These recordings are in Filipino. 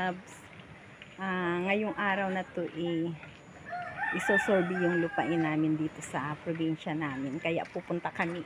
lalabs. Ngayong araw na to isosorbi yung lupain namin dito sa probinsya namin. Kaya pupunta kami.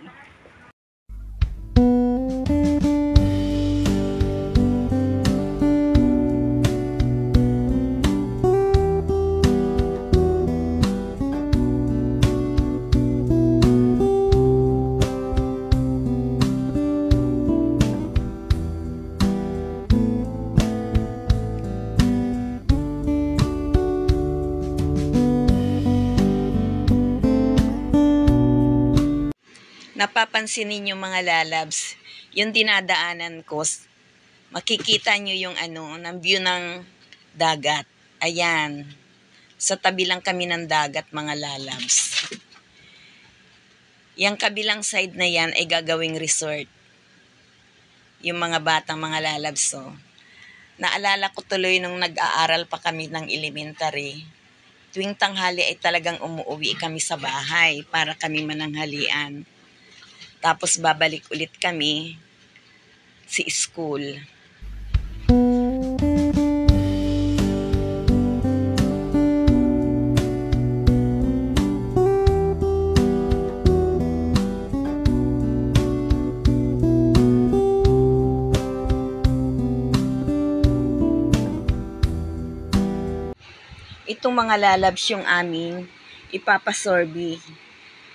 Napapansin ninyo mga lalabs, yung dinadaanan ko, makikita nyo yung ng view ng dagat. Ayan, sa tabi lang kami ng dagat mga lalabs. Yung kabilang side na yan ay gagawing resort. Yung mga batang mga lalabs, so. Naalala ko tuloy nung nag-aaral pa kami ng elementary. Tuwing tanghali ay talagang umuwi kami sa bahay para kami mananghalian. Tapos babalik ulit kami sa school. Itong mga lalabs yung aming ipapasorbi.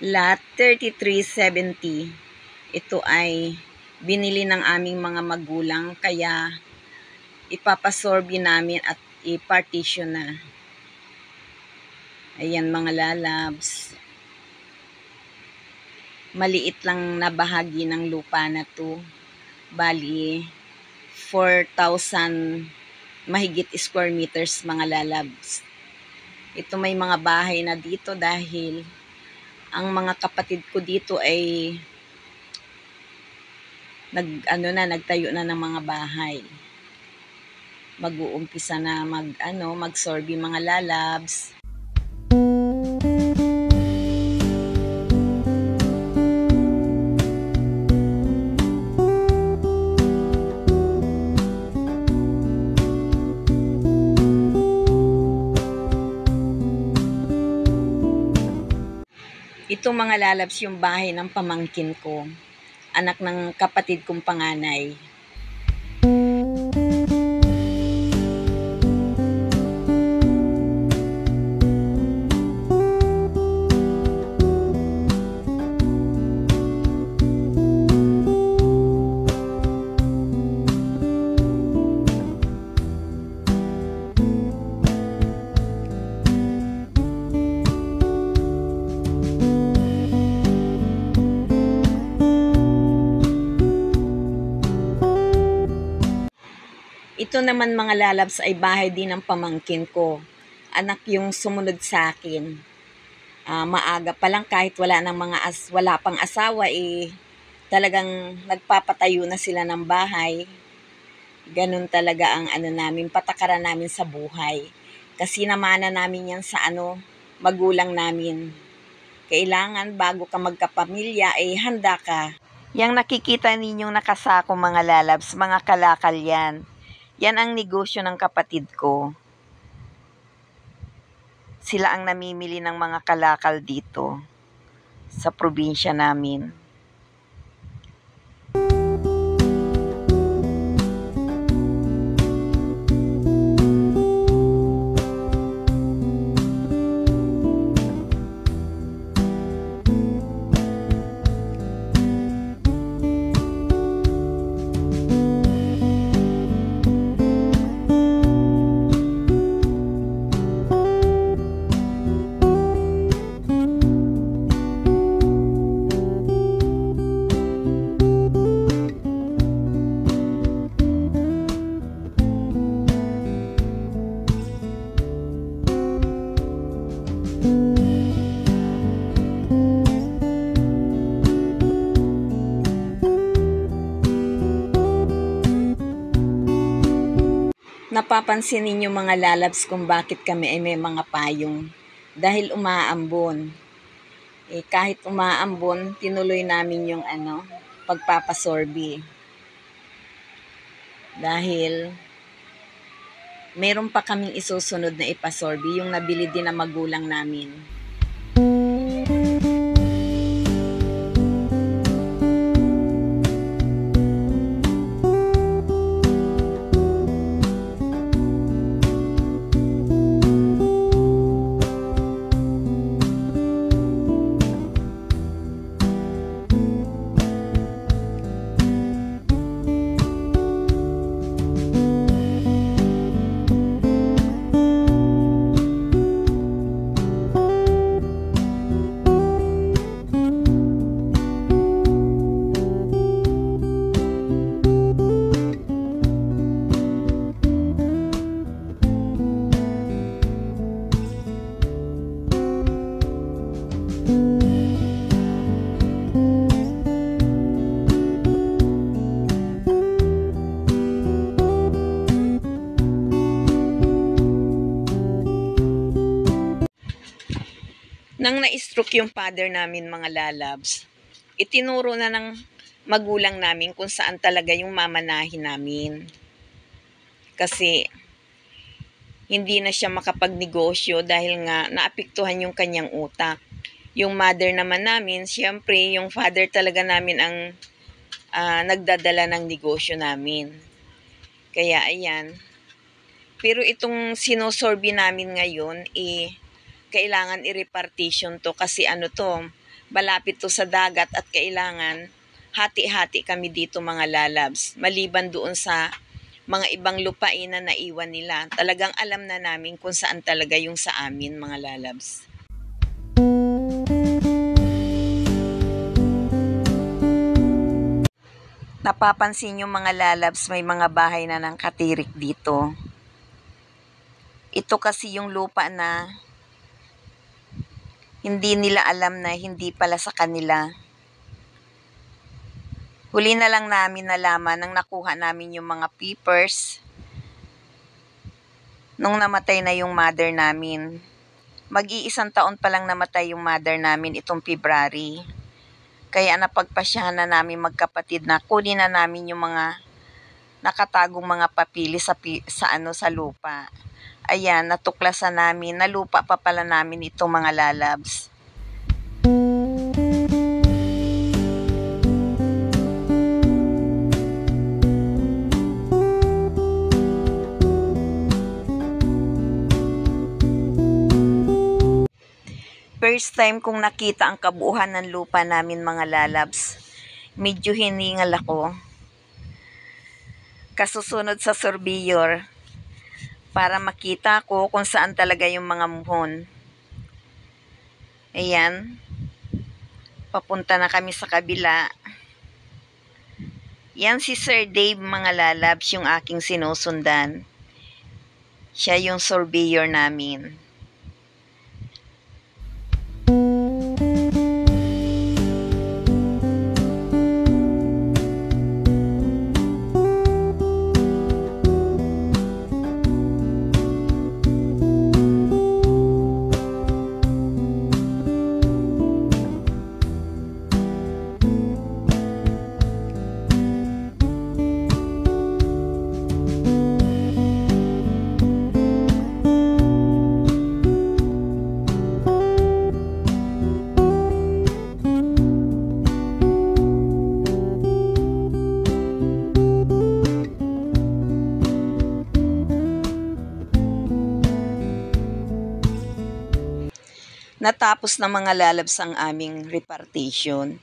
Lot 3370. Ito ay binili ng aming mga magulang kaya ipapasorbi namin at i-partition na. Ayan mga lalabs. Maliit lang na bahagi ng lupa na to. Bali 4,000 mahigit square meters mga lalabs. Ito may mga bahay na dito dahil ang mga kapatid ko dito ay nagtayo na ng mga bahay. Mag-uumpisa na magsorbi mga lalabs. Itong mga lalabs yung bahay ng pamangkin ko, anak ng kapatid kong panganay. Ito naman mga lalabs ay bahay din ng pamangkin ko. Anak yung sumunod sa akin. Maaga pa lang kahit wala pang asawa talagang nagpapatayo na sila ng bahay. Ganun talaga ang namin, patakaran namin sa buhay. Kasi namana namin yan sa magulang namin. Kailangan bago ka magkapamilya handa ka. Yang nakikita ninyong nakasako mga lalabs, mga kalakal yan. Yan ang negosyo ng kapatid ko. Sila ang namimili ng mga kalakal dito sa probinsya namin. Napapansin ninyo mga lalabs kung bakit kami ay may mga payong. Dahil umaambon. Kahit umaambon, tinuloy namin yung pagpapasorbi. Dahil meron pa kaming isusunod na ipasorbi, yung nabili din ng magulang namin. Nang na-stroke yung father namin, mga lalabs, itinuro na ng magulang namin kung saan talaga yung mamanahin namin. Kasi hindi na siya makapagnegosyo dahil nga naapektuhan yung kanyang utak. Yung mother naman namin, siyempre yung father talaga namin ang nagdadala ng negosyo namin. Kaya ayan. Pero itong sinosorbi namin ngayon, kailangan i-repartition to kasi malapit to sa dagat at kailangan hati-hati kami dito, mga lalabs. Maliban doon sa mga ibang lupain na naiwan nila, talagang alam na namin kung saan talaga yung sa amin, mga lalabs. Napapansin yung mga lalabs, may mga bahay na ng katirik dito. Ito kasi yung lupa na hindi nila alam na hindi pala sa kanila. Huli na lang namin nalaman nang nakuha namin yung mga papers nung namatay na yung mother namin. Mag-iisang taon pa lang namatay yung mother namin itong February. Kaya napagpasyahan na namin magkapatid na kunin na namin yung mga nakatagong mga papili sa lupa. Ayan, natuklasan namin na lupa pa pala namin itong mga lalabs. First time kong nakita ang kabuuan ng lupa namin, mga lalabs. Medyo hiningal ako. Kasusunod sa surveyor para makita ko kung saan talaga yung mga muhon. Ayan. Papunta na kami sa kabila. Yan si Sir Dave, mga lalabs, yung aking sinusundan. Siya yung surveyor namin. Natapos na, mga lalabs, ang aming repartition.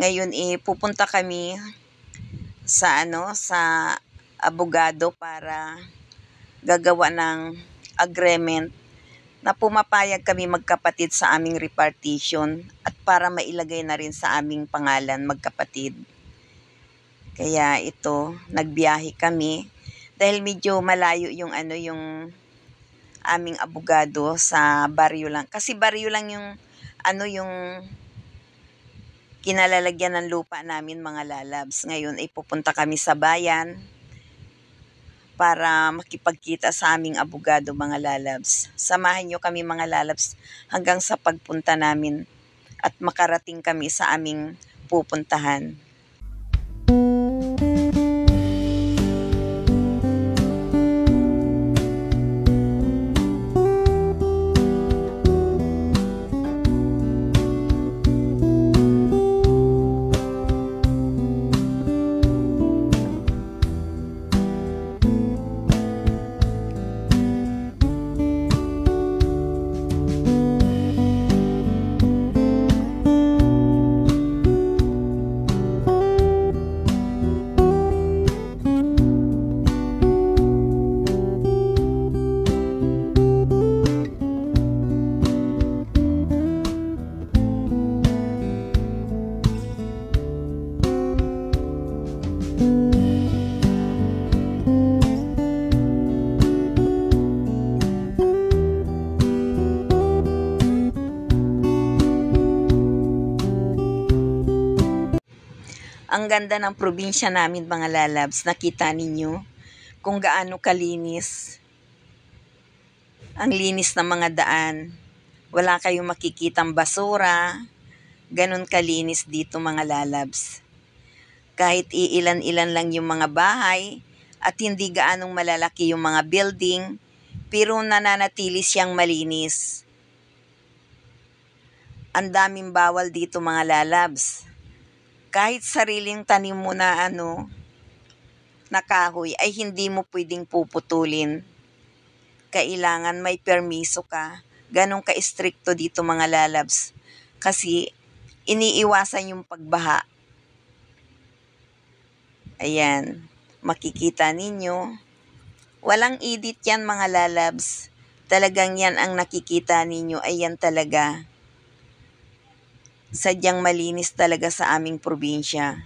Ngayon pupunta kami sa abogado para gagawa ng agreement na pumapayag kami magkapatid sa aming repartition at para mailagay na rin sa aming pangalan, magkapatid. Kaya nagbiyahe kami dahil medyo malayo yung aming abogado sa baryo lang. Kasi baryo lang yung kinalalagyan ng lupa namin, mga lalabs. Ngayon ay pupunta kami sa bayan para makipagkita sa aming abogado, mga lalabs. Samahan nyo kami, mga lalabs, hanggang sa pagpunta namin at makarating kami sa aming pupuntahan. Ang ganda ng probinsya namin mga lalabs. Nakita ninyo kung gaano kalinis. Ang linis ng mga daan. Wala kayong makikitang basura. Ganon kalinis dito mga lalabs. Kahit iilan-ilan lang yung mga bahay at hindi gaanong malalaki yung mga building, pero nananatili siyang malinis. Ang daming bawal dito mga lalabs. Kahit sariling tanim mo na na kahoy ay hindi mo pwedeng puputulin. Kailangan may permiso ka. Ganong ka-stricto dito mga lalabs. Kasi iniiwasan yung pagbaha. Ayan, makikita ninyo. Walang edit yan mga lalabs. Talagang yan ang nakikita ninyo. Ayan talaga. Sadyang malinis talaga sa aming probinsya.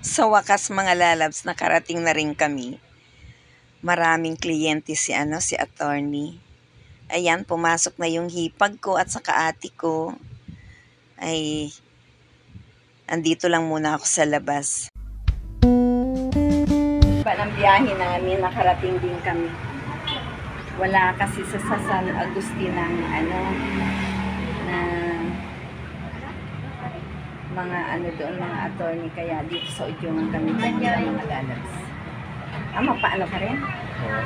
Sa wakas mga lalabs, nakarating na rin kami. Maraming kliyente si attorney. Ayan, pumasok na yung hipag ko at saka ate ko. Ay, andito lang muna ako sa labas. Ng biyahe namin, nakarating din kami. Wala kasi sa San Agustin ng na mga doon, mga attorney, kaya dito sa Udyongan kami mga lalabs. Paano ka rin? Oo,